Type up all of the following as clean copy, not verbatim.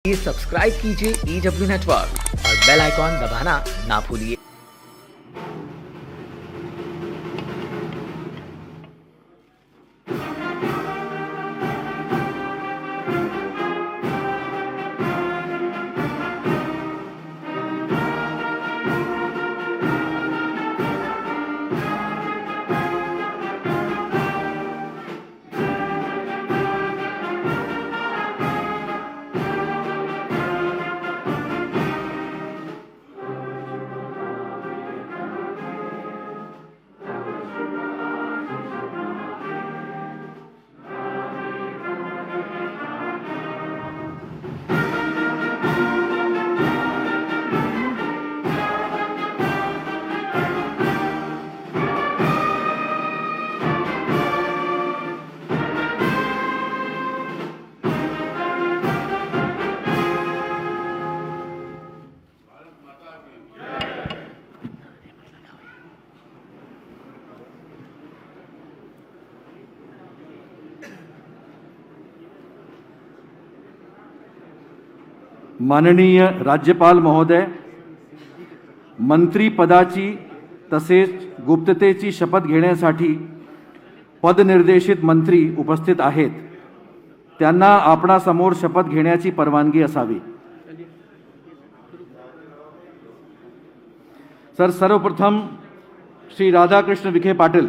Please subscribe कीजिए EW network और bell icon दबाना ना भूलिए। माननीय राज्यपाल महोदय, मंत्रिपदाची तसेच गुप्ततेची शपथ घेण्यासाठी पदनिर्देशित मंत्री उपस्थित आहेत। त्यांना आपणासमोर शपथ घेण्याची परवानगी असावी। सर, सर्वप्रथम श्री राधाकृष्ण विखे पाटील।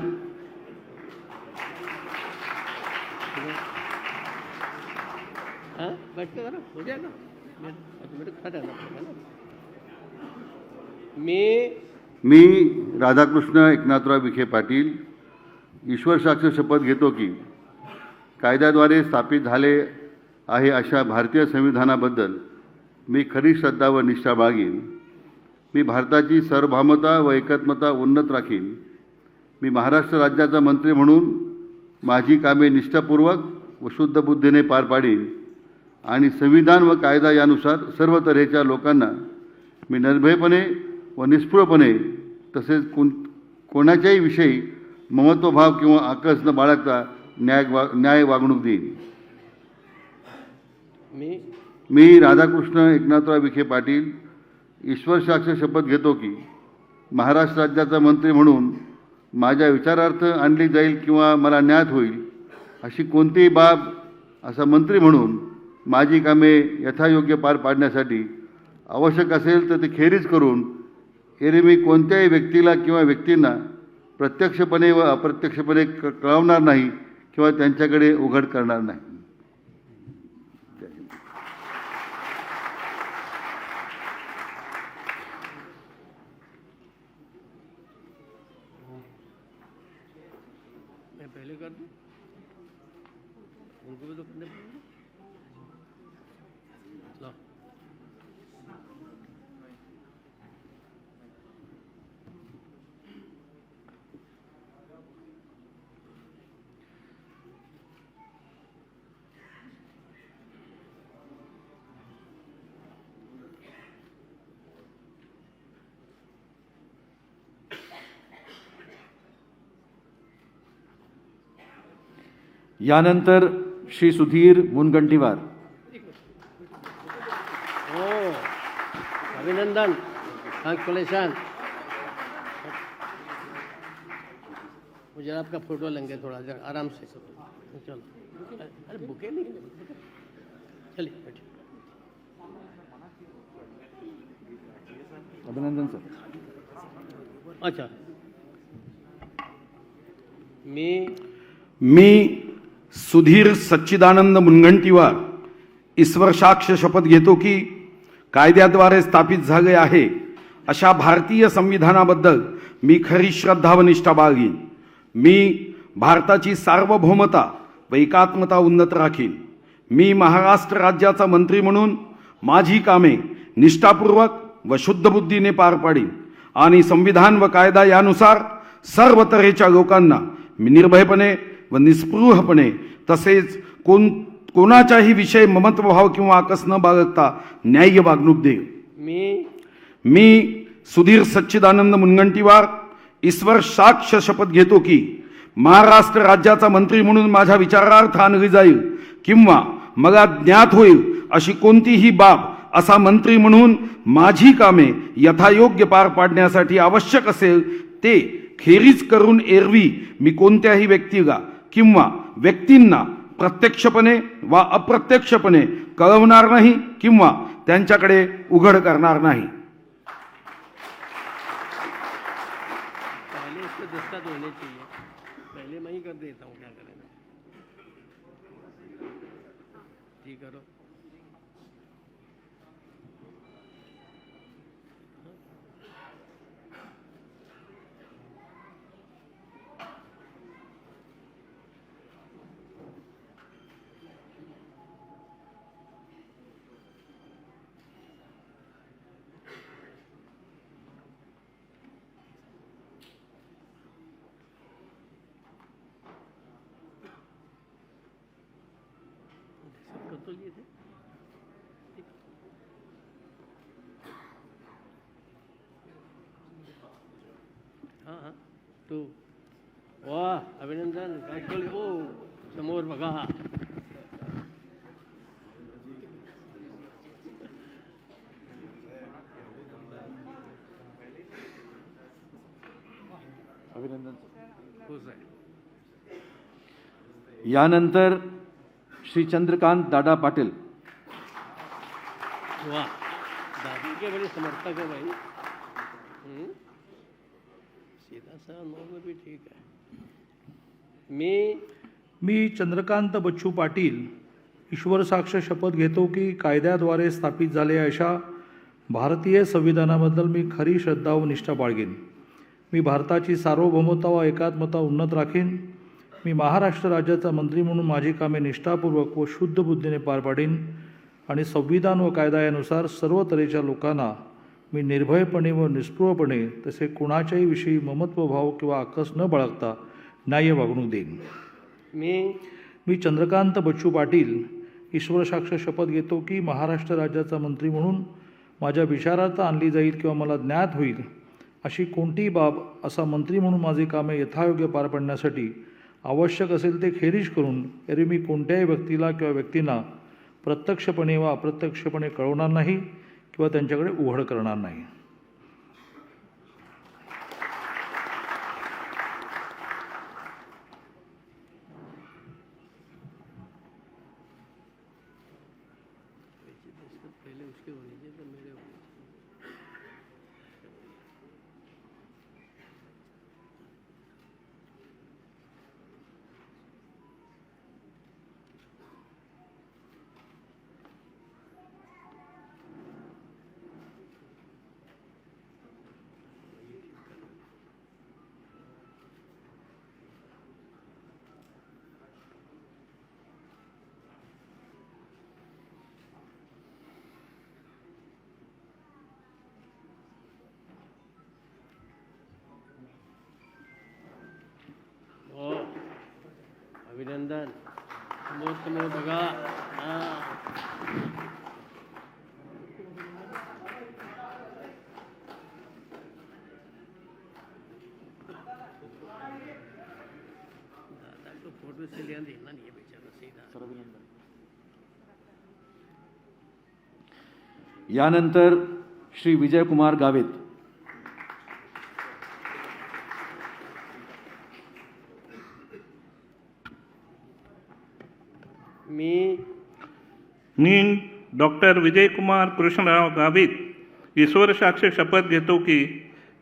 मी राधाकृष्ण एकनाथराव विखे पाटील ईश्वर साक्ष शपथ घेतो की कायद्याद्वारे स्थापित झाले आहे अशा भारतीय संविधानाबद्दल मी खरी श्रद्धा व निष्ठा बाळगीन। मी भारताची सार्वभौमता व एकात्मता उन्नत राखीन। मी महाराष्ट्र राज्याचा मंत्री म्हणून माझी कामे निष्ठापूर्वक व शुद्ध बुद्धीने पार पाडीन आणि संविधान व कायदा यानुसार सर्व तऱ्हेच्या लोकांना मी निर्भयपणे व निस्पृहपणे तसेच कोणाच्याही विषयी ममत्वभाव किंवा आकस न बाळगता न्याय वागणूक देईन। मी राधाकृष्ण एकनाथराव विखे पाटील ईश्वर साक्ष शपथ घेतो की महाराष्ट्र राज्याचा मंत्री म्हणून माझ्या विचारार्थ आणली जाईल किंवा मला ज्ञात होईल अशी कोणतीही बाब असा मंत्री म्हणून माझी कामे यथायोग्य पार पाडण्यासाठी आवश्यक असेल तर ती खेरीज करून एरवी कोणत्याही व्यक्तीला किंवा व्यक्तींना प्रत्यक्षपणे व अप्रत्यक्षपणे कळवणार नाही किंवा त्यांच्याकडे उघड करणार नाही। पहले कर दूं उनको भी तो करने पड़ेंगे। लो यानंतर श्री सुधीर मुनगंटीवार। अभिनंदन, कॉन्ग्रेचुलेशन। मुझे आपका फोटो लेंगे थोड़ा देर आराम से। चलो, अरे बुके नहीं, चलिए बैठिए। अभिनंदन सर। अच्छा, मी सुधीर सच्चिदानंद मुनगंटीवार ईश्वर साक्ष शपथ घेतो की कायद्याद्वारे स्थापित झाले आहे अशा भारतीय संविधानाबद्दल मी खरी श्रद्धा व निष्ठा बाळगीन। मी भारताची सार्वभौमता व एकात्मता उन्नत राखीन। मी महाराष्ट्र राज्याचा मंत्री म्हणून माझी कामे निष्ठापूर्वक व शुद्ध बुद्धीने पार पाडीन आणि संविधान व कायदा यानुसार सर्व तऱ्हेच्या लोकांना मी निर्भयपणे व निस्पृहपणे तसेच कोणाच्याही विषय ममत्वभाव किंवा आकस न बाळगता न्याय्य वागणूक देईन। मी सुधीर सच्चिदानंद मुनगंटीवार ईश्वर साक्ष शपथ घेतो की महाराष्ट्र राज्याचा मंत्री म्हणून माझ्या विचारार्थ आणली जाईल किंवा मला ज्ञात होईल अशी कोणतीही बाब असा मंत्री म्हणून माझी कामे यथायोग्य पार पाडण्यासाठी आवश्यक असेल ते खेरीज करून एरवी मी कोणत्याही व्यक्तीला किंवा व्यक्तींना प्रत्यक्षपणे वा अप्रत्यक्षपणे कळवणार नाही किंवा त्यांच्याकडे उघड करणार नाही. पहले इसको दस्तखत होने चाहिए, पहले मैं ही कर देता हूँ, क्या करें. जी करो. कर तो लिए थे. हाँ हाँ तू वाह अभिनंदन काकल ओ समोर बघा. अभिनंदन. खुश आहे. यानंतर श्री चंद्रकांत दादा पाटील. वाह दादी के बड़े समर्थक है भाई. सीधा सा नॉर्मल भी ठीक है. मी चंद्रकांत बच्चू पाटील ईश्वर साक्ष शपथ घेतो की कायद्याद्वारे स्थापित झालेल्या अशा भारतीय संविधानाबद्दल मी खरी श्रद्धा व निष्ठा बाळगेन. मी भारताची सार्वभौमता व एकात्मता उन्नत राखीन. मी महाराष्ट्र राज्याचा मंत्री म्हणून माझी कामे निष्ठापूर्वक व शुद्ध बुद्धीने पार पाडीन आणि संविधान व कायदा यानुसार सर्व तऱ्हेच्या लोकांना मी निर्भयपणे व निस्पृहपणे तसे कुणाच्याही विषयी ममत्व भाव किंवा आकस न बाळगता न्याय्य वागणूक देईन. मी चंद्रकांत बच्चू पाटील ईश्वर साक्ष शपथ घेतो की महाराष्ट्र राज्याचा मंत्री म्हणून माझ्या विचारार्थ आणली जाईल किंवा मला ज्ञात होईल अशी कोणतीही बाब असा मंत्री म्हणून माझी कामे यथायोग्य पार पाडण्यासाठी आवश्यक असेल ते खेरीज करून एरवी मी कोणत्याही व्यक्तीला किंवा व्यक्तींना प्रत्यक्षपणे वा अप्रत्यक्षपणे कळवणार नाही किंवा त्यांच्याकडे उघड करणार नाही. पहले उसके होने चाहिए तो मेरे होने चाहिए. अभिनंदन. समोर बघा. हां दादा को फोटो से लिया देखना नहीं है बेचारा सीधा. यानंतर श्री विजयकुमार गावित. मी डॉक्टर विजयकुमार कृष्णराव गावित ईश्वर साक्ष शपथ घेतो की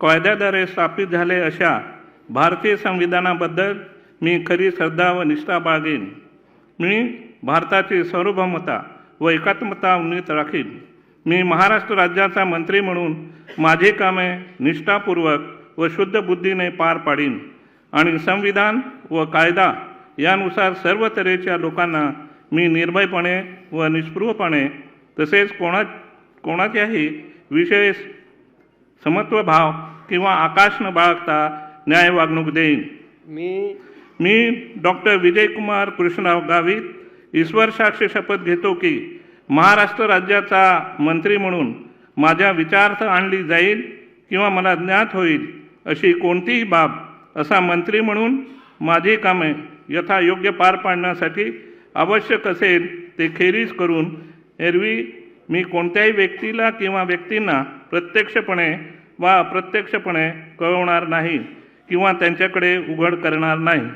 कायद्याद्वारे स्थापित झाले अशा भारतीय संविधानाबद्दल मी खरी श्रद्धा व निष्ठा बाळगेन. मी भारताची सार्वभौमता व एकात्मता उन्नत राखीन. मी महाराष्ट्र राज्याचा मंत्री म्हणून माझी कामे निष्ठापूर्वक व शुद्ध बुद्धीने पार पाडीन आणि संविधान व कायदा यानुसार सर्व तऱ्हेच्या लोकांना मी निर्भयपणे व निस्पृहपणे तसेच कोणाच्याही विशेष समत्वभाव किंवा आकाश न बाळगता न्याय वागणूक देईन. मी डॉक्टर विजयकुमार कृष्णराव गावित ईश्वर साक्ष शपथ घेतो की महाराष्ट्र राज्याचा मंत्री म्हणून माझ्या विचारार्थ आणली जाईल किंवा मला ज्ञात होईल अशी कोणतीही बाब असा मंत्री म्हणून माझी कामे यथायोग्य पार पाडण्यासाठी आवश्यक असेल ते खेरीज करून एरवी मी कोणत्याही व्यक्तीला किंवा व्यक्तींना प्रत्यक्षपणे वा अप्रत्यक्षपणे कळवणार नाही किंवा त्यांच्याकडे उघड करणार नाही.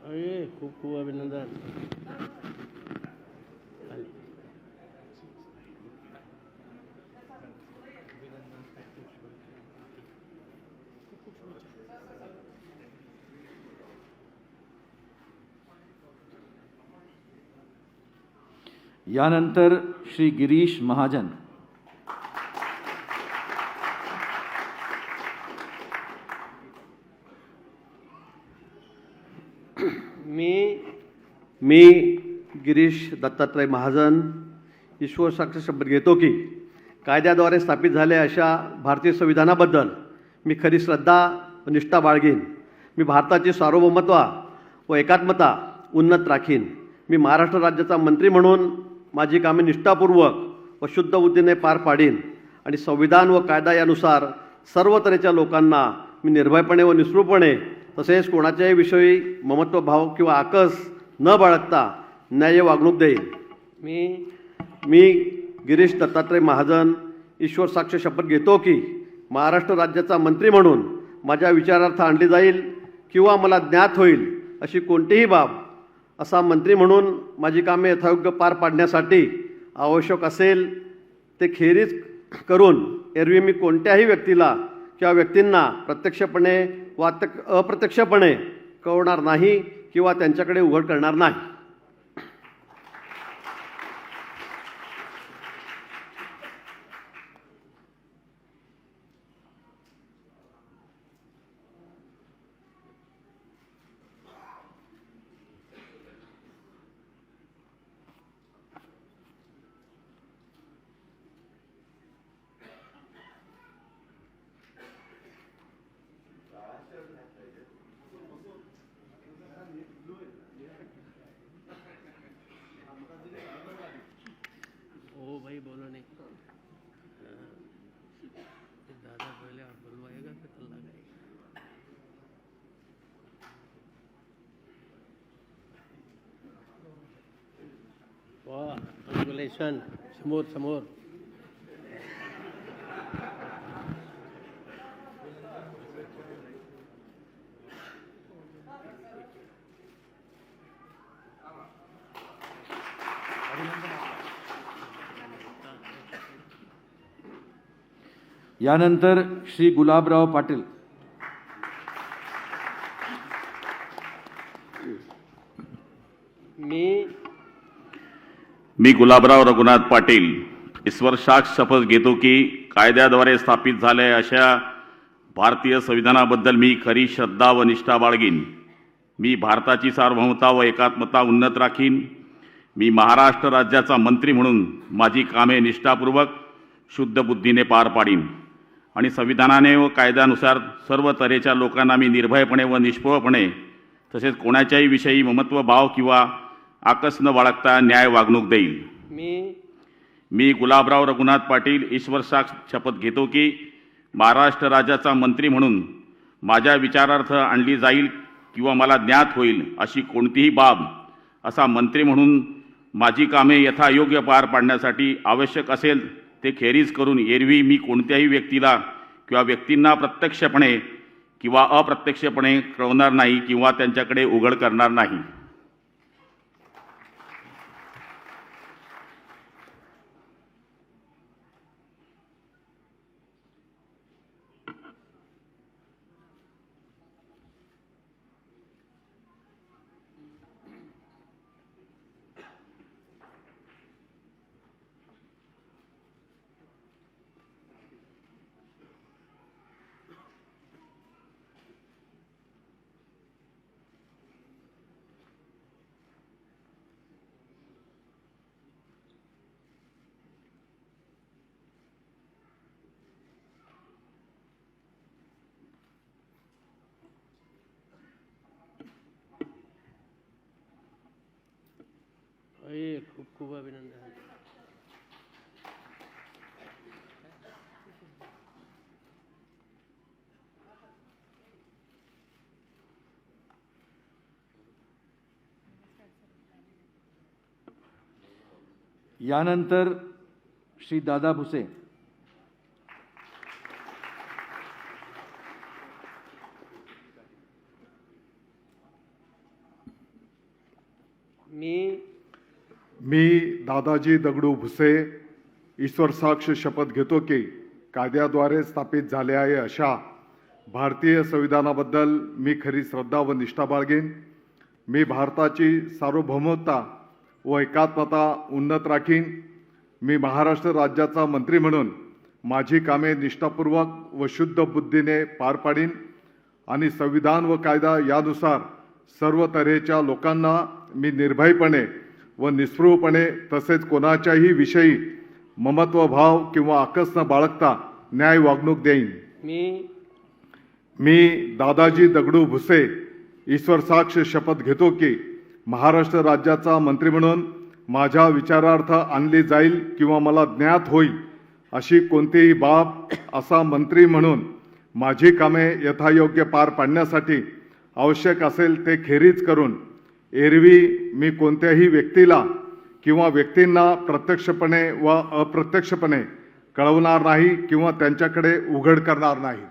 अरे खूप खूप अभिनंदन. यानंतर श्री गिरीश महाजन. मी गिरीश दत्तात्रय महाजन ईश्वर साक्ष शपथ घेतो की कायद्याद्वारे स्थापित झालेल्या अशा भारतीय संविधानाबद्दल मी खरी श्रद्धा व निष्ठा बाळगीन. मी भारताची सार्वभौमत्व व एकात्मता उन्नत राखीन. मी महाराष्ट्र राज्याचा मंत्री म्हणून माझी कामे निष्ठापूर्वक व शुद्ध बुद्धीने पार पाडीन आणि संविधान व कायदा यानुसार सर्व तऱ्हेच्या लोकांना मी निर्भयपणे व निस्पृहपणे तसेच कोणाच्याही विषयी ममत्वभाव किंवा आकस न बाळगता न्याय्य वागणूक देईन. मी गिरीश दत्तात्रय महाजन ईश्वर साक्ष शपथ घेतो की महाराष्ट्र राज्याचा मंत्री म्हणून माझ्या विचारार्थ आणली जाईल किंवा मला ज्ञात होईल अशी कोणतीही बाब असा मंत्री म्हणून माझी कामे यथायोग्य पार पाडण्यासाठी आवश्यक असेल ते खेरीज करून एरवी मी कोणत्याही व्यक्तीला किंवा व्यक्तींना प्रत्यक्षपणे वा अप्रत्यक्षपणे कळवणार नाही किंवा त्यांच्याकडे उघड करणार नाही. ओ भाई बोलो नहीं. दादा पहले आप बुलवाएगा फिर कल लगाएगा. वाह कॉन्ग्रेचुलेशन. समोर समोर. यानंतर श्री गुलाबराव पाटील. मी गुलाबराव रघुनाथ पाटील ईश्वर साक्ष शपथ घेतो की कायद्याद्वारे स्थापित झालेल्या अशा भारतीय संविधानाबद्दल मी खरी श्रद्धा व निष्ठा बाळगीन. मी भारताची सार्वभौमता व एकात्मता उन्नत राखीन. मी महाराष्ट्र राज्याचा मंत्री म्हणून माझी कामे निष्ठापूर्वक शुद्ध बुद्धीने पार पाडीन आणि संविधानाने व कायद्यानुसार सर्व तऱ्हेच्या लोकांना मी निर्भयपणे व निष्पळपणे तसेच कोणाच्याही विषयी ममत्व भाव किंवा आकस न बाळगता न्याय वागणूक देईल. मी गुलाबराव रघुनाथ पाटील ईश्वर साक्ष शपथ घेतो की महाराष्ट्र राज्याचा मंत्री म्हणून माझ्या विचारार्थ आणली जाईल किंवा मला ज्ञात होईल अशी कोणतीही बाब असा मंत्री म्हणून माझी कामे यथायोग्य पार पाडण्यासाठी आवश्यक असेल ते खेरीज करून एरवी मी कोणत्याही व्यक्तीला किंवा व्यक्तींना प्रत्यक्षपणे किंवा अप्रत्यक्षपणे कळवणार नाही किंवा त्यांच्याकडे उघड करणार नाही. खूप खूप अभिनंदन. यानंतर श्री दादा भुसे. मी दादाजी दगडू भुसे ईश्वर साक्ष शपथ घेतो की कायद्याद्वारे स्थापित झाले आहे अशा भारतीय संविधानाबद्दल मी खरी श्रद्धा व निष्ठा बाळगेन. मी भारताची सार्वभौमता व एकात्मता उन्नत राखीन. मी महाराष्ट्र राज्याचा मंत्री म्हणून माझी कामे निष्ठापूर्वक व शुद्ध बुद्धीने पार पाडीन आणि संविधान व कायदा यानुसार सर्व तऱ्हेच्या लोकांना मी निर्भयपणे व निस्पृहपणे तसेच कोणाच्याही विषयी ममत्वभाव किंवा आकस न बाळगता न्याय वागणूक देईन. मी दादाजी दगडू भुसे ईश्वर साक्ष शपथ घेतो की महाराष्ट्र राज्याचा मंत्री म्हणून माझ्या विचारार्थ आणली जाईल किंवा मला ज्ञात होईल अशी कोणतीही बाब असा मंत्री म्हणून माझी कामे यथायोग्य पार पाडण्यासाठी आवश्यक असेल ते खेरीज करून एरवी मी कोणत्याही व्यक्तीला किंवा व्यक्तींना प्रत्यक्षपणे व अप्रत्यक्षपणे कळवणार नाही किंवा त्यांच्याकडे उघड करणार नाही.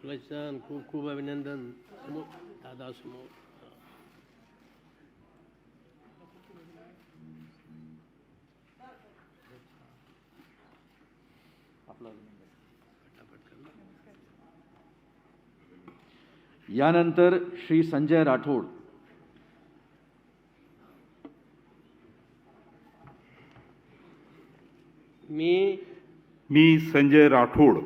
कॉन्ग्रॅच्युलेशन. खूप खूप अभिनंदन. समोर दादा समोर. यानंतर श्री संजय राठोड. मी संजय राठोड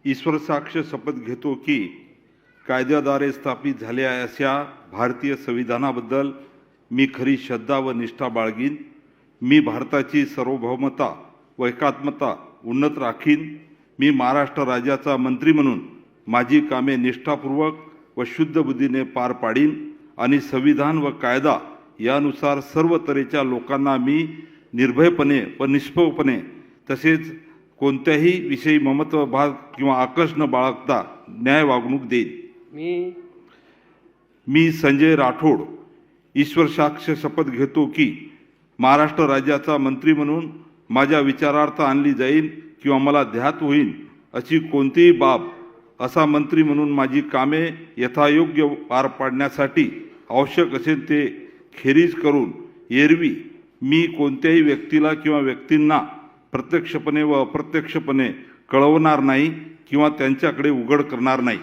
ईश्वर साक्ष शपथ घेतो की कायद्याद्वारे स्थापित झालेल्या अशा भारतीय संविधानाबद्दल मी खरी श्रद्धा व निष्ठा बाळगीन. मी भारताची सार्वभौमता व एकात्मता उन्नत राखीन. मी महाराष्ट्र राज्याचा मंत्री म्हणून माझी कामे निष्ठापूर्वक व शुद्ध बुद्धीने पार पाडीन आणि संविधान व कायदा यानुसार सर्व तऱ्हेच्या लोकांना मी निर्भयपणे व निष्पक्षपणे तसेच कोणत्याही विषयी ममत्वभाव किंवा आकस न बाळगता न्याय वागणूक देईन. मी संजय राठोड ईश्वर साक्ष शपथ घेतो की महाराष्ट्र राज्याचा मंत्री म्हणून माझ्या विचारार्थ आणली जाईल किंवा मला ध्यात होईल अशी कोणतीही बाब असा मंत्री म्हणून माझी कामे यथायोग्य पार पाडण्यासाठी आवश्यक असेल ते खेरीज करून एरवी मी कोणत्याही व्यक्तीला किंवा व्यक्तींना प्रत्यक्षपणे व अप्रत्यक्षपणे कळवणार नाही किंवा त्यांच्याकडे उघड करणार नाही.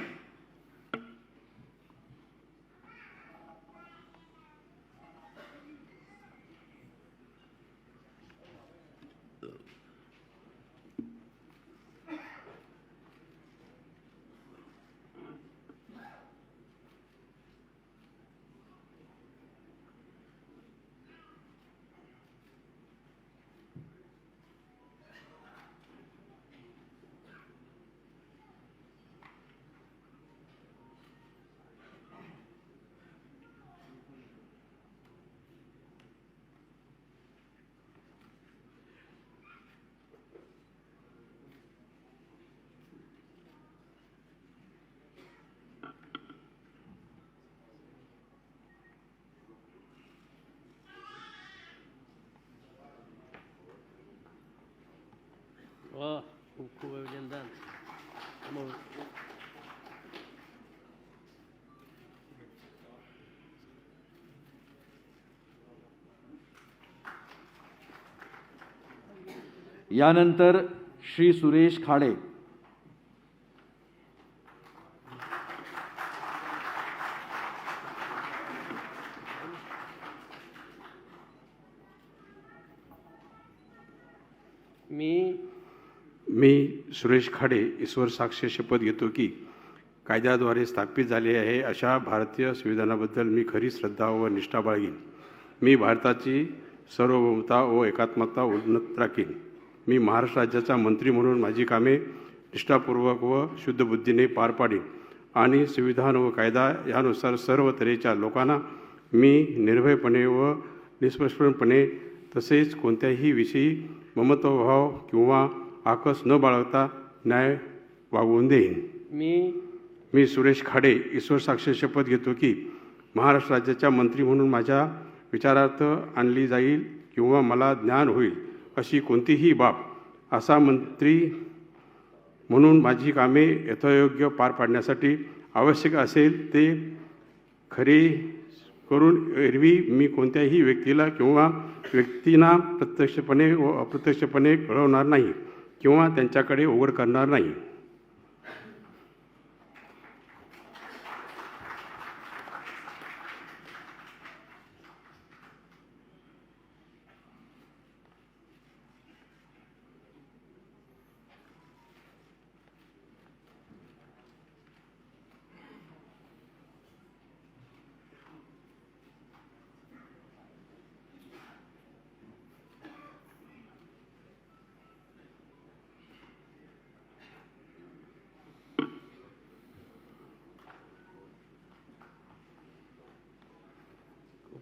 यानंतर श्री सुरेश खाडे. मी सुरेश खाडे ईश्वर साक्ष शपथ घेतो की कायद्याद्वारे स्थापित झाले आहे अशा भारतीय संविधानाबद्दल मी खरी श्रद्धा व निष्ठा बाळगीन. मी भारताची सार्वभौमता व एकात्मता उन्नत राखीन. मी महाराष्ट्र राज्याचा मंत्री म्हणून माझी कामे निष्ठापूर्वक व शुद्ध बुद्धीने पार पाडीन आणि संविधान व कायदा यानुसार सर्व तऱ्हेच्या लोकांना मी निर्भयपणे व निष्पक्षपणे तसेच कोणत्याही विषयी ममत्वभाव किंवा आकस न बाळगता न्याय वागवून देईन. मी सुरेश खाडे ईश्वर साक्ष शपथ घेतो की महाराष्ट्र राज्याच्या मंत्री म्हणून माझ्या विचारार्थ आणली जाईल किंवा मला ज्ञान होईल अशी कोणतीही बाब असा मंत्री म्हणून माझी कामे यथायोग्य पार पाडण्यासाठी आवश्यक असेल ते खरे करून एरवी मी कोणत्याही व्यक्तीला किंवा व्यक्तींना प्रत्यक्षपणे व अप्रत्यक्षपणे कळवणार नाही किंवा त्यांच्याकडे उघड करणार नाही.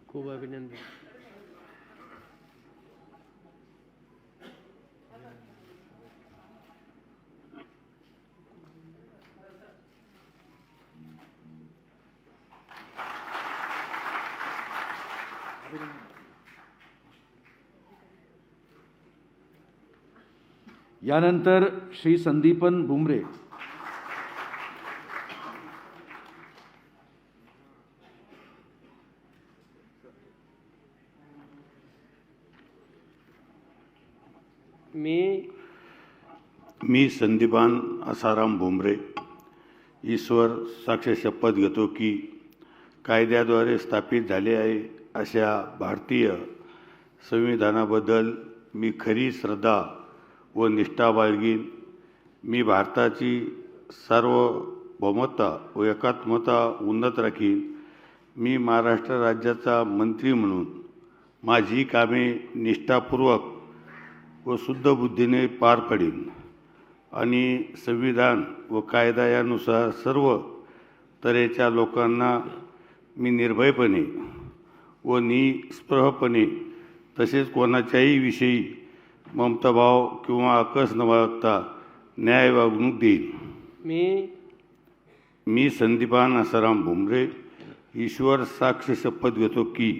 खूप अभिनंदन. यानंतर श्री संदीपन भुमरे. मी संदीपान आसाराम भुमरे ईश्वर साक्ष शपथ घेतो की कायद्याद्वारे स्थापित झाले आहे अशा भारतीय संविधानाबद्दल मी खरी श्रद्धा व निष्ठा बाळगीन. मी भारताची सार्वभौमता व एकात्मता उन्नत राखीन. मी महाराष्ट्र राज्याचा मंत्री म्हणून माझी कामे निष्ठापूर्वक व शुद्ध बुद्धीने पार पाडीन आणि संविधान व कायदा यानुसार सर्व तऱ्हेच्या लोकांना मी निर्भयपणे व निस्पृहपणे तसेच कोणाच्याही विषयी ममताभाव किंवा आकस न बाळगता न्याय वागणूक देईन. मी संदीपान आसाराम भुमरे ईश्वर साक्ष शपथ घेतो की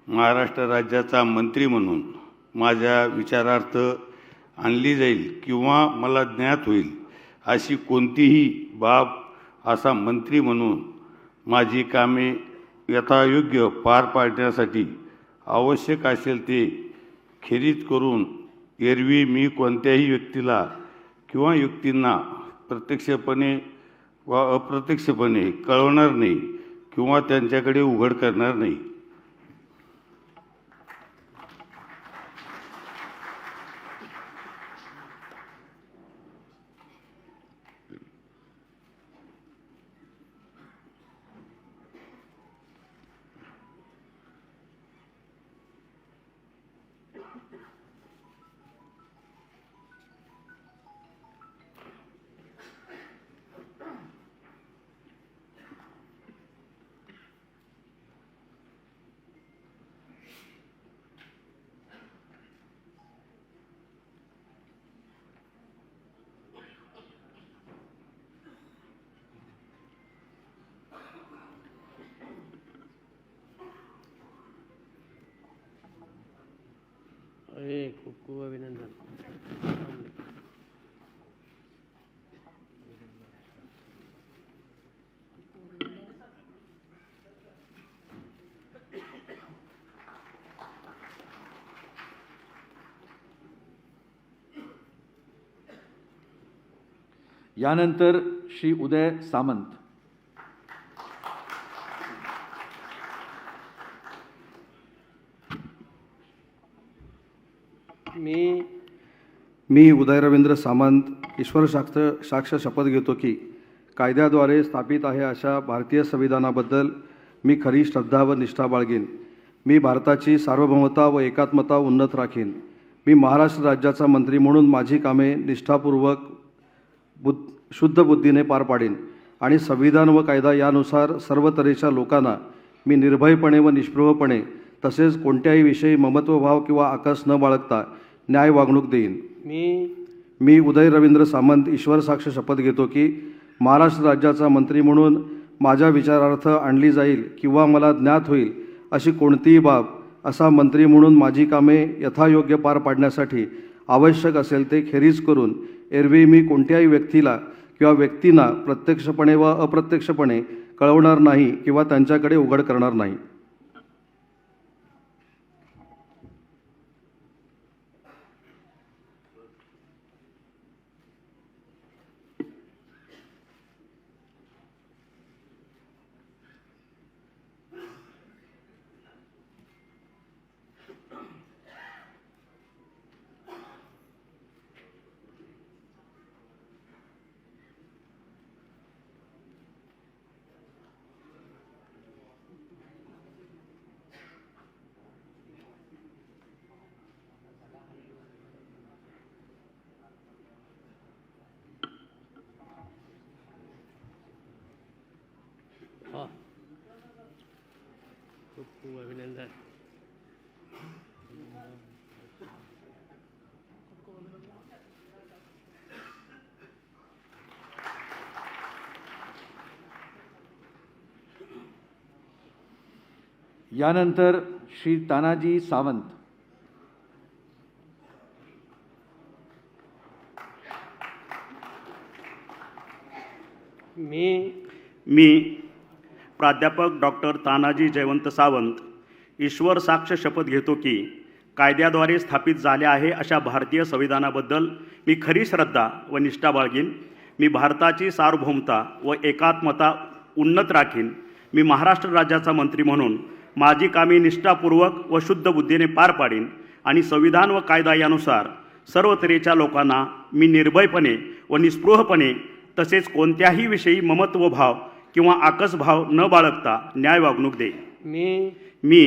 महाराष्ट्र राज्याचा मंत्री म्हणून माझ्या विचारार्थ आणली जाईल किंवा मला ज्ञात होईल अशी कोणतीही बाब असा मंत्री म्हणून माझी कामे यथायोग्य पार पाडण्यासाठी आवश्यक असेल ते खेरीज करून एरवी मी कोणत्याही व्यक्तीला किंवा व्यक्तींना प्रत्यक्षपणे व अप्रत्यक्षपणे कळवणार नाही किंवा त्यांच्याकडे उघड करणार नाही. खूप खूप अभिनंदन. यानंतर श्री उदय सामंत. मी उदय रवींद्र सामंत ईश्वर साक्ष शपथ घेतो की कायद्याद्वारे स्थापित आहे अशा भारतीय संविधानाबद्दल मी खरी श्रद्धा व निष्ठा बाळगीन. मी भारताची सार्वभौमता व एकात्मता उन्नत राखीन. मी महाराष्ट्र राज्याचा मंत्री म्हणून माझी कामे निष्ठापूर्वक शुद्ध बुद्धीने पार पाडीन आणि संविधान व कायदा यानुसार सर्व तऱ्हेच्या लोकांना मी निर्भयपणे व निष्पृहपणे तसेच कोणत्याही विषयी ममत्वभाव किंवा आकस न बाळगता न्याय वागणूक देईन. मी उदय रवींद्र सामंत ईश्वर साक्ष शपथ घेतो की महाराष्ट्र राज्याचा मंत्री म्हणून माझ्या विचारार्थ आणली जाईल किंवा मला ज्ञात होईल अशी कोणतीही बाब असा मंत्री म्हणून माझी कामे यथायोग्य पार पाडण्यासाठी आवश्यक असेल ते खेरीज करून एरवी मी कोणत्याही व्यक्तीला किंवा व्यक्तींना प्रत्यक्षपणे व अप्रत्यक्षपणे कळवणार नाही किंवा त्यांच्याकडे उघड करणार नाही. हाँ, खूप खूप अभिनंदन. यानंतर श्री तानाजी सावंत. मी प्राध्यापक डॉक्टर तानाजी जयवंत सावंत ईश्वर साक्ष शपथ घेतो की कायद्याद्वारे स्थापित झाले आहे अशा भारतीय संविधानाबद्दल मी खरी श्रद्धा व निष्ठा बाळगीन. मी भारताची सार्वभौमता व एकात्मता उन्नत राखीन. मी महाराष्ट्र राज्याचा मंत्री म्हणून माझी कामे निष्ठापूर्वक व शुद्ध बुद्धीने पार पाडीन आणि संविधान व कायदा यानुसार सर्व तऱ्हेच्या लोकांना मी निर्भयपणे व निस्पृहपणे तसेच कोणत्याही विषयी ममत्वभाव किंवा आकसभाव न बाळगता न्याय वागणूक देईन. मी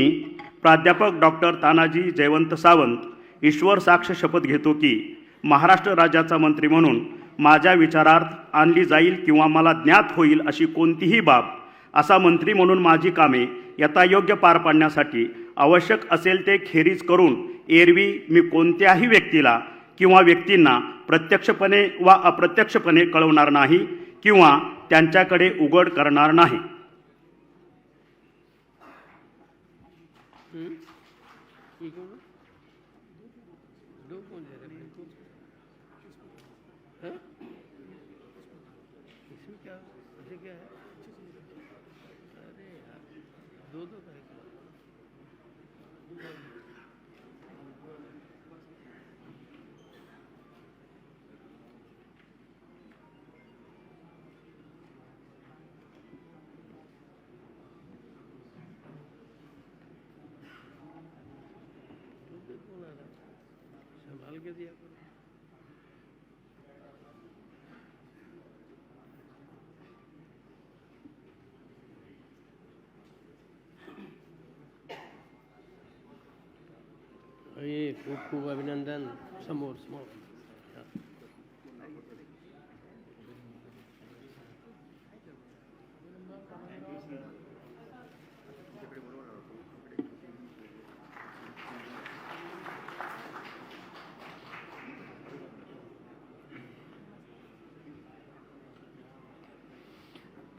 प्राध्यापक डॉक्टर तानाजी जयवंत सावंत ईश्वर साक्ष शपथ घेतो की महाराष्ट्र राज्याचा मंत्री म्हणून माझ्या विचारार्थ आणली जाईल किंवा मला ज्ञात होईल अशी कोणतीही बाब असा मंत्री म्हणून माझी कामे यथायोग्य पार पाडण्यासाठी आवश्यक असेल ते खेरीज करून एरवी मी कोणत्याही व्यक्तीला किंवा व्यक्तींना प्रत्यक्षपणे वा अप्रत्यक्षपणे कळवणार नाही किंवा त्यांच्याकडे उघड करणार नाही. संभाल के दिया करो. ये खूप खूप अभिनंदन. समोर समोर.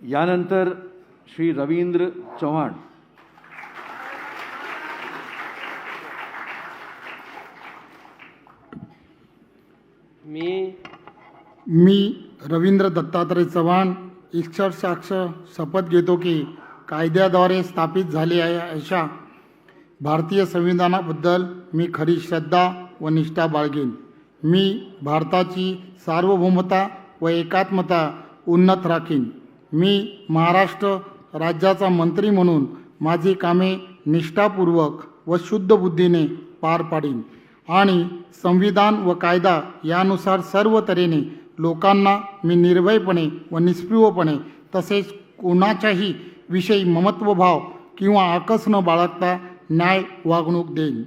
यानंतर श्री रवींद्र चव्हाण. मी रवींद्र दत्तात्रय चव्हाण ईश्वर साक्ष शपथ घेतो की कायद्याद्वारे स्थापित झाले आहे अशा भारतीय संविधानाबद्दल मी खरी श्रद्धा व निष्ठा बाळगेन. मी भारताची सार्वभौमता व एकात्मता उन्नत राखीन. मी महाराष्ट्र राज्याचा मंत्री म्हणून माझी कामे निष्ठापूर्वक व शुद्ध बुद्धीने पार पाडीन आणि संविधान व कायदा यानुसार सर्व तऱ्हेने लोकांना मी निर्भयपणे व निस्पृहपणे तसेच कोणाच्याही विषयी ममत्वभाव किंवा आकस न बाळगता न्याय वागणूक देईन.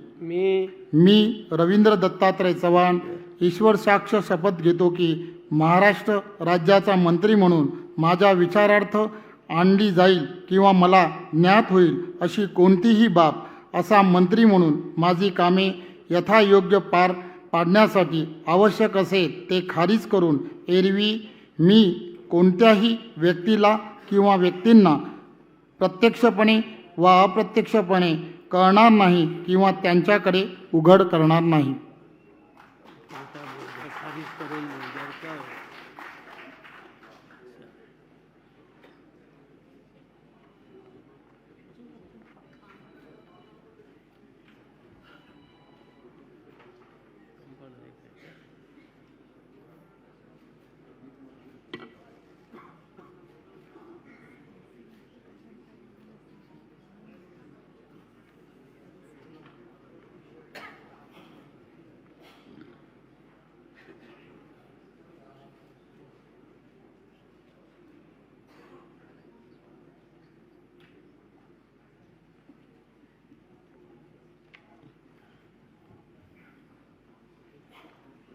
मी रवींद्र दत्तात्रय चव्हाण ईश्वर साक्ष शपथ घेतो की महाराष्ट्र राज्याचा मंत्री म्हणून माझ्या विचारार्थ आणली जाईल किंवा मला ज्ञात होईल अशी कोणतीही बाब असा मंत्री म्हणून माझी कामे यथायोग्य पार पाडण्यासाठी आवश्यक असेल ते खारिज करून एरवी मी कोणत्याही व्यक्तीला किंवा व्यक्तींना प्रत्यक्षपणे व अप्रत्यक्षपणे कळणार नाही किंवा त्यांच्याकडे उघड करणार नाही.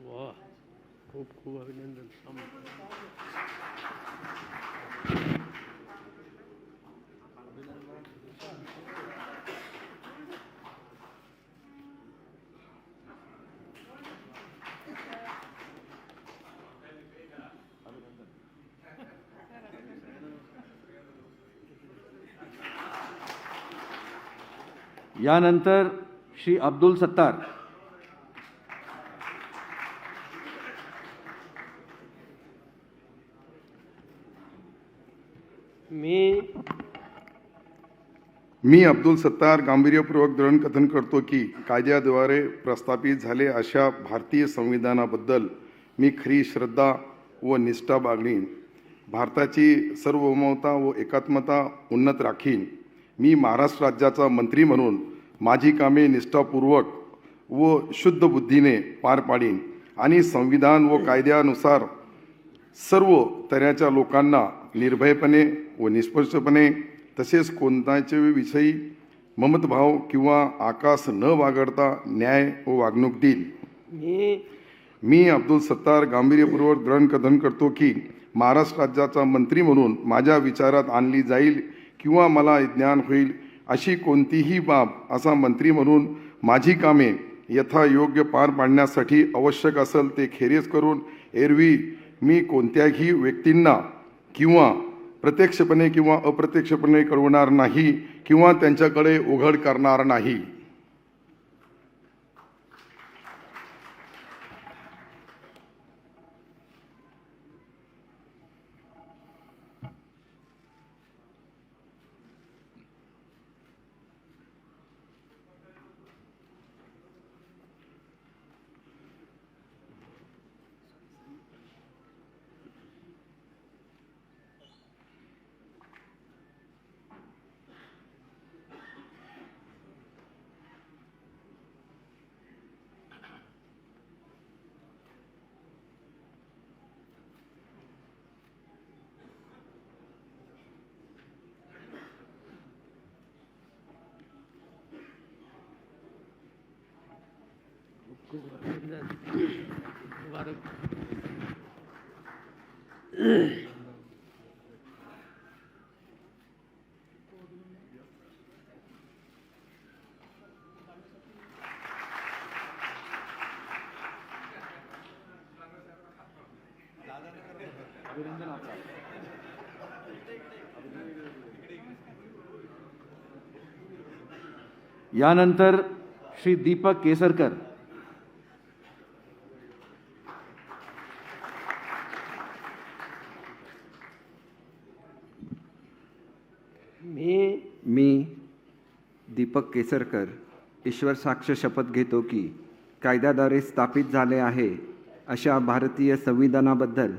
वाह, खूप खूप अभिनंदन. यानंतर श्री अब्दुल सत्तार. मी अब्दुल सत्तार गांभीर्यपूर्वक दृढकथन करतो की कायद्याद्वारे प्रस्थापित झाले अशा भारतीय संविधानाबद्दल मी खरी श्रद्धा व निष्ठा बाळगीन. भारताची सार्वभौमता व एकात्मता उन्नत राखीन. मी महाराष्ट्र राज्याचा मंत्री म्हणून माझी कामे निष्ठापूर्वक व शुद्ध बुद्धीने पार पाडीन आणि संविधान व कायद्यानुसार सर्व तऱ्हेच्या लोकांना निर्भयपणे व निष्पक्षपणे तसेच कोणत्याच्या विषयी ममतभाव किंवा आकास न बाळगता न्याय व वागणूक देईन. मी अब्दुल सत्तार गांभीर्यपूर्वक दृढकथन करतो की महाराष्ट्र राज्याचा मंत्री म्हणून माझ्या विचारात आणली जाईल किंवा मला ज्ञान होईल अशी कोणतीही बाब असा मंत्री म्हणून माझी कामे यथायोग्य पार पाडण्यासाठी आवश्यक असेल ते खेरीज करून एरवी मी कोणत्याही व्यक्तींना किंवा प्रत्यक्षपणे किंवा अप्रत्यक्षपणे कळवणार नाही किंवा त्यांच्याकडे उघड करणार नाही. मुबारक. यानंतर श्री दीपक केसरकर. मी दीपक केसरकर ईश्वर साक्ष शपथ घेतो की कायद्याद्वारे स्थापित झाले आहे अशा भारतीय संविधानाबद्दल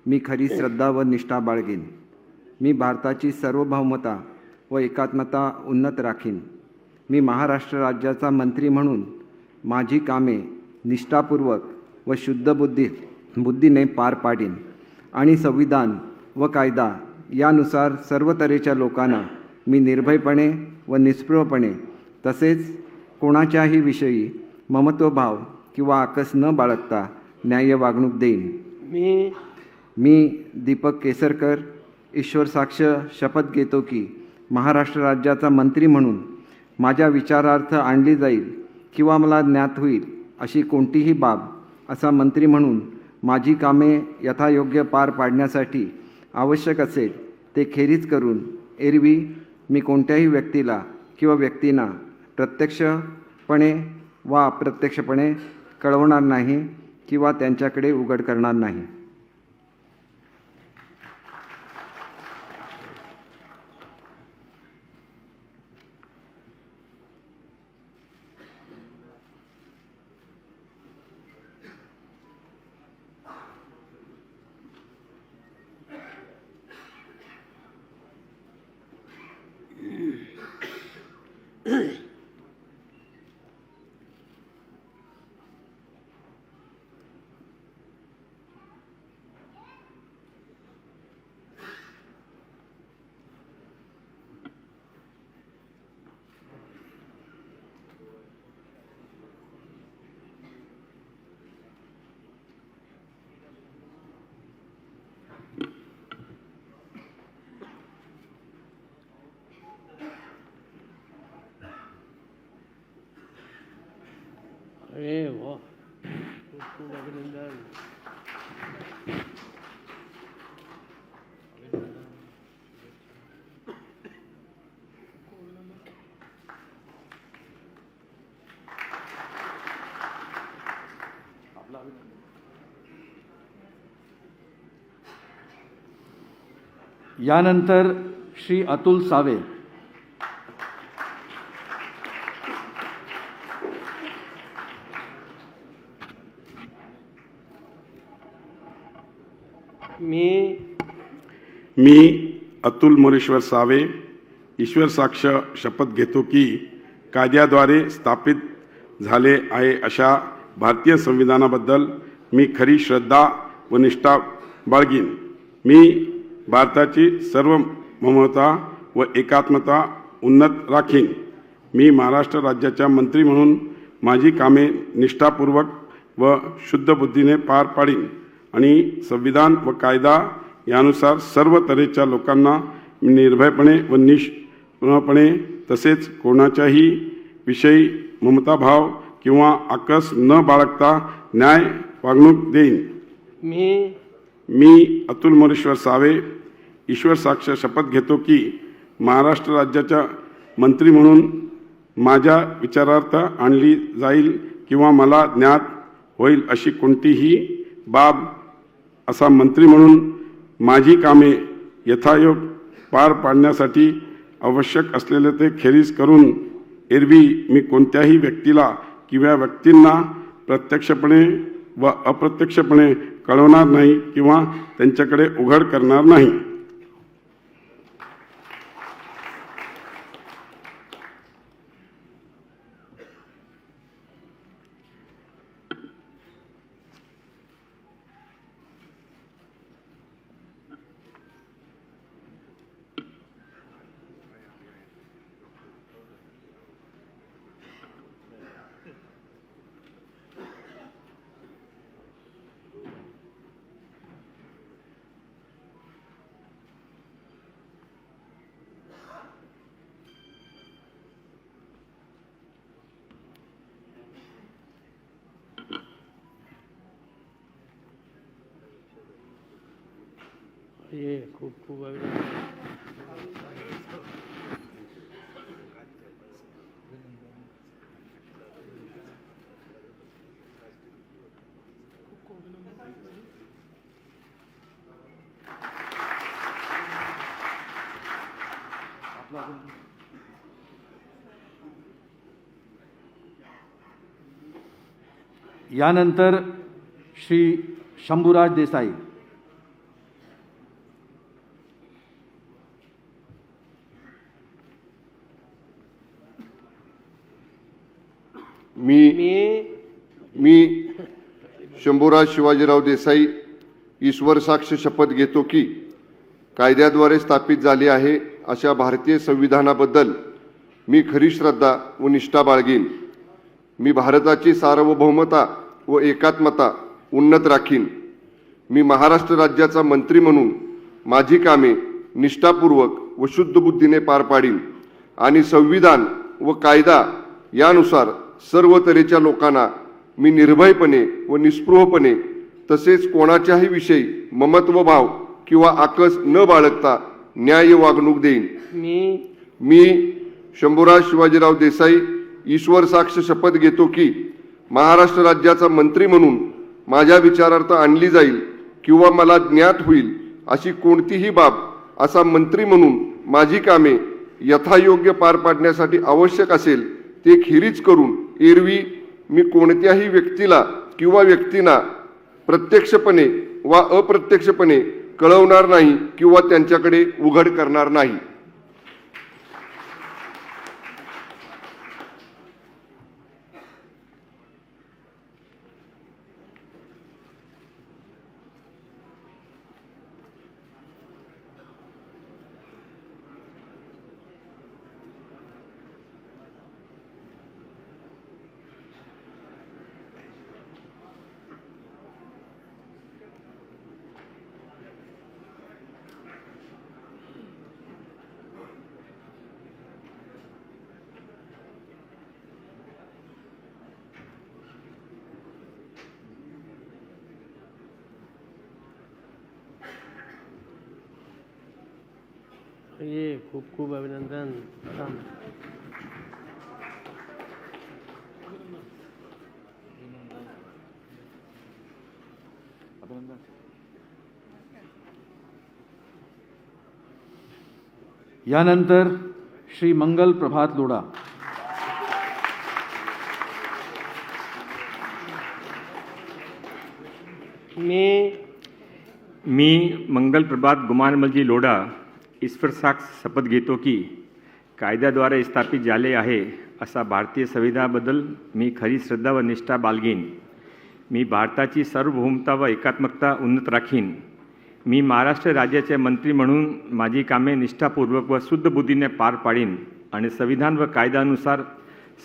मी खरी श्रद्धा व निष्ठा बाळगेन. मी भारताची सार्वभौमता व एकात्मता उन्नत राखीन. मी महाराष्ट्र राज्याचा मंत्री म्हणून माझी कामे निष्ठापूर्वक व शुद्ध बुद्धीने पार पाडीन आणि संविधान व कायदा यानुसार सर्व तऱ्हेच्या लोकांना मी निर्भयपणे व निस्पृहपणे तसेच कोणाच्याही विषयी ममत्वभाव किंवा आकस न बाळगता न्याय्य वागणूक देईन. मी दीपक केसरकर ईश्वर साक्ष शपथ घेतो की महाराष्ट्र राज्याचा मंत्री म्हणून माझ्या विचारार्थ आणली जाईल किंवा मला ज्ञात होईल अशी कोणतीही बाब असा मंत्री म्हणून माझी कामे यथायोग्य पार पाडण्यासाठी आवश्यक असेल ते खेरीज करून एरवी मी कोणत्याही व्यक्तीला किंवा व्यक्तींना प्रत्यक्षपणे वा अप्रत्यक्षपणे कळवणार नाही किंवा त्यांच्याकडे उघड करणार नाही. अरे वाह, खूप खूप अभिनंदन. यानंतर श्री अतुल सावे. मी अतुल मोरेश्वर सावे ईश्वर साक्ष शपथ घेतो की कायद्याद्वारे स्थापित झाले आहे अशा भारतीय संविधानाबद्दल मी खरी श्रद्धा व निष्ठा बाळगीन. मी भारताची सार्वभौमता व एकात्मता उन्नत राखीन. मी महाराष्ट्र राज्याच्या मंत्री म्हणून माझी कामे निष्ठापूर्वक व शुद्ध बुद्धीने पार पाडीन आणि संविधान व कायदा यानुसार सर्व तऱ्हेच्या लोकांना निर्भयपणे व निष्पृहपणे तसेच कोणाच्याही विषयी ममताभाव किंवा आकस न बाळगता न्याय वागणूक देईन. मी अतुल मोरेश्वर सावे ईश्वर साक्ष शपथ घेतो की महाराष्ट्र राज्याच्या मंत्री म्हणून माझ्या विचारार्थ आणली जाईल किंवा मला ज्ञात होईल अशी कोणतीही बाब असा मंत्री म्हणून माझी कामे यथायोग पार पाडण्यासाठी आवश्यक असलेले ते खेरीज करून एरवी मी कोणत्याही व्यक्तीला किंवा व्यक्तींना प्रत्यक्षपणे व अप्रत्यक्षपणे कळवणार नाही किंवा त्यांच्याकडे उघड करणार नाही. ये खूप खूप अभिनंदन. यानंतर श्री शंभूराज देसाई. मी शंभूराज शिवाजीराव देसाई ईश्वर साक्ष शपथ घेतो की कायद्याद्वारे स्थापित झाले आहे अशा भारतीय संविधानाबद्दल मी खरी श्रद्धा व निष्ठा बाळगीन. मी भारताची सार्वभौमता व एकात्मता उन्नत राखीन. मी महाराष्ट्र राज्याचा मंत्री म्हणून माझी कामे निष्ठापूर्वक व शुद्ध बुद्धीने पार पाडीन आणि संविधान व कायदा यानुसार सर्व तऱ्हेच्या लोकांना मी निर्भयपणे व निस्पृहपणे तसेच कोणाच्याही विषयी ममत्वभाव किंवा आकस न बाळगता न्याय्य वागणूक देईन. मी शंभूराज शिवाजीराव देसाई ईश्वर साक्ष शपथ घेतो की महाराष्ट्र राज्याचा मंत्री म्हणून माझ्या विचारार्थ आणली जाईल किंवा मला ज्ञात होईल अशी कोणतीही बाब असा मंत्री म्हणून माझी कामे यथायोग्य पार पाडण्यासाठी आवश्यक असेल ते खेरीज करून एरवी मी कोणत्याही व्यक्तीला किंवा व्यक्तींना प्रत्यक्षपणे वा अप्रत्यक्षपणे कळवणार नाही किंवा त्यांच्याकडे उघड करणार नाही. ये खूप खूप अभिनंदन. यानंतर श्री मंगल प्रभात लोढा. मी मंगल प्रभात गुमानमलजी लोढा ईश्वर साक्ष शपथ घेतो की कायद्याद्वारे स्थापित झाले आहे असा भारतीय संविधानाबद्दल मी खरी श्रद्धा व निष्ठा बाळगीन. मी भारताची सार्वभौमता व एकात्मकता उन्नत राखीन. मी महाराष्ट्र राज्याचे मंत्री म्हणून माझी कामे निष्ठापूर्वक व शुद्ध बुद्धीने पार पाडीन आणि संविधान व कायद्यानुसार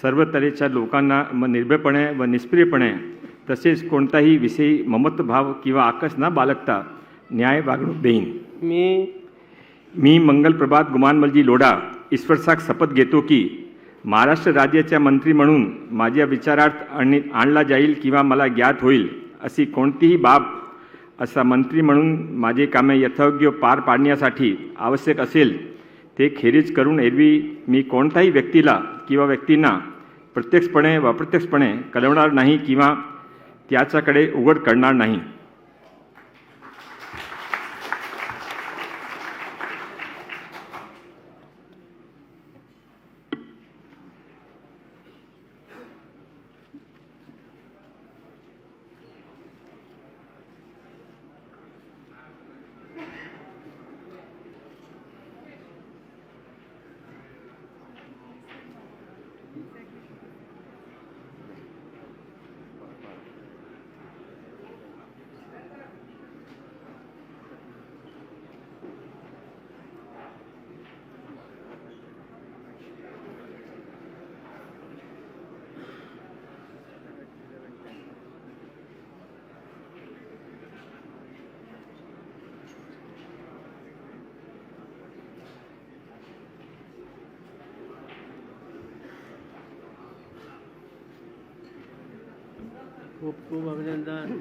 सर्व तऱ्हेच्या लोकांना निर्भयपणे व निष्क्रियपणे तसेच कोणताही विषयी ममत्वभाव किंवा आकस न बाळगता न्याय वागणूक देईन. मी मंगल प्रभात गुमानमलजी लोढा ईश्वर साक्ष शपथ घेतो की महाराष्ट्र राज्याच्या मंत्री म्हणून माझ्या विचारार्थ आणला जाईल किंवा मला ज्ञात होईल अशी कोणतीही बाब असा मंत्री म्हणून माझे कामे यथायोग्य पार पाडण्यासाठी आवश्यक असेल ते खेरीज करून एरवी मी कोणत्याही व्यक्तीला किंवा व्यक्तींना प्रत्यक्षपणे व अप्रत्यक्षपणे कळवणार नाही किंवा त्याच्याकडे उघड करणार नाही. खूप खूप अभिनंदन.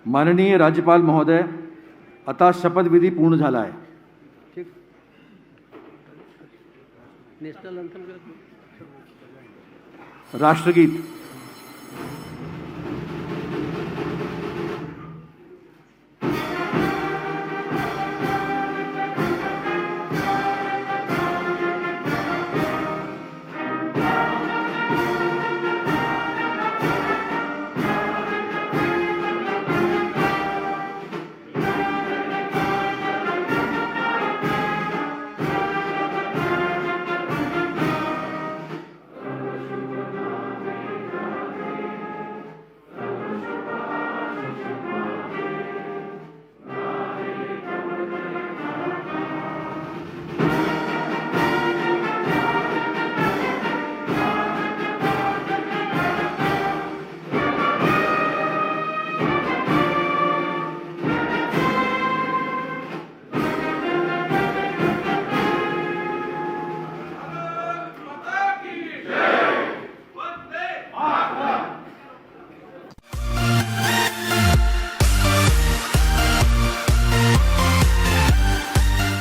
माननीय राज्यपाल महोदय, आता शपथविधी पूर्ण झाला आहे. ठीक. नेशनल अंथम राष्ट्रगीत.